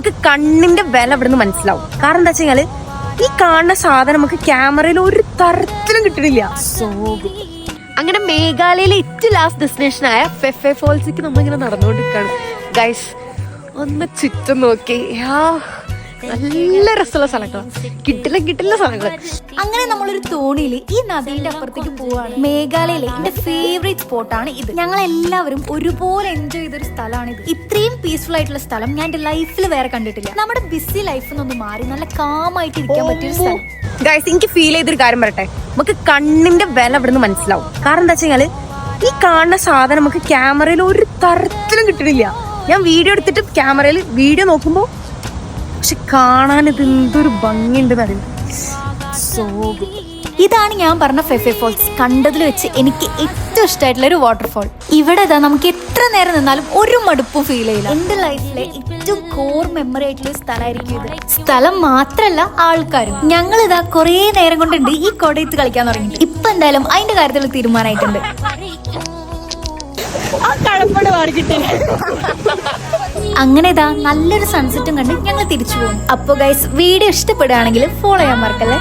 നമുക്ക് കണ്ണിന്റെ വില ഇവിടുന്ന് മനസ്സിലാവും. കാരണം എന്താ വെച്ചാല് ഈ കാണുന്ന സാധനം നമുക്ക് ക്യാമറയിൽ ഒരു തരത്തിലും കിട്ടണില്ല. അങ്ങനെ മേഘാലയയിലെ ഏറ്റവും ലാസ്റ്റ് ഡെസ്റ്റിനേഷനായ ഫെഫെ ഫോൾസിക്ക് നമ്മളിങ്ങനെ നടന്നുകൊണ്ടിരിക്കുകയാണ്. ഗൈസ് ഒന്ന് ചുറ്റും നോക്കി, നല്ല രസമുള്ള സ്ഥലങ്ങളാണ്, കിട്ടില്ല സ്ഥലങ്ങൾ. അങ്ങനെ നമ്മളൊരു തോണിയിൽ ഈ നദിയുടെ അപ്പുറത്തേക്ക് പോവാണ്. മേഘാലയയിലെ എന്റെ ഫേവറേറ്റ് സ്പോട്ടാണ് ഇത്. ഞങ്ങൾ എല്ലാവരും ഒരുപോലെ എൻജോയ് ചെയ്തൊരു സ്ഥലമാണ് ഇത്. ഇത്രയും പീസ്ഫുൾ ആയിട്ടുള്ള സ്ഥലം ഞാൻ എന്റെ ലൈഫിൽ വേറെ കണ്ടിട്ടില്ല. നമ്മുടെ ബിസി ലൈഫിൽ നിന്നൊന്ന് മാറി നല്ല കാമായിട്ട് ഇരിക്കാൻ പറ്റിയൊരു സ്ഥലം. ഗൈസ് എനിക്ക് ഫീൽ ചെയ്തൊരു കാര്യം പറയട്ടെ, നമുക്ക് കണ്ണിന്റെ വില ഇവിടുന്ന് മനസ്സിലാവും. കാരണം എന്താ വെച്ചാല് ഈ കാണുന്ന സാധനം നമുക്ക് ക്യാമറയിൽ ഒരു തരത്തിലും കിട്ടണില്ല. ഞാൻ വീഡിയോ എടുത്തിട്ട് ക്യാമറയിൽ വീഡിയോ നോക്കുമ്പോ പക്ഷെ കാണാൻ ഇത് എന്തൊരു ഭംഗിയുണ്ടെന്ന് അറിയില്ല. ഇതാണ് ഞാൻ പറഞ്ഞ ഫെഫെ ഫോൾസ്. കണ്ടതിൽ വെച്ച് എനിക്ക് ഏറ്റവും ഇഷ്ടമായിട്ടുള്ള ഒരു വാട്ടർഫോൾ. ഇവിടെ നമുക്ക് എത്ര നേരം നിന്നാലും ഒരു മടുപ്പും ഫീൽ ചെയ്യില്ല. എന്റെ ലൈഫിലെ ഏറ്റവും കോർ മെമ്മറി ആയിട്ടുള്ള ഒരു സ്ഥലമായിരിക്കും ഇത്. സ്ഥലം മാത്രല്ല ആൾക്കാരും. ഞങ്ങൾ കുറേ നേരം കൊണ്ടുണ്ട് ഈ കൊടയത്ത് കളിക്കാൻ തുടങ്ങി. ഇപ്പൊ എന്തായാലും അതിന്റെ കാര്യത്തിൽ തീരുമാനമായിട്ടുണ്ട്. അങ്ങനെ നല്ലൊരു സൺസെറ്റും കണ്ട് ഞങ്ങൾ തിരിച്ചു പോകും. അപ്പൊ ഗൈസ് വീഡിയോ ഇഷ്ടപ്പെടുകയാണെങ്കിൽ ഫോളോ ചെയ്യാൻ മറക്കല്ലേ.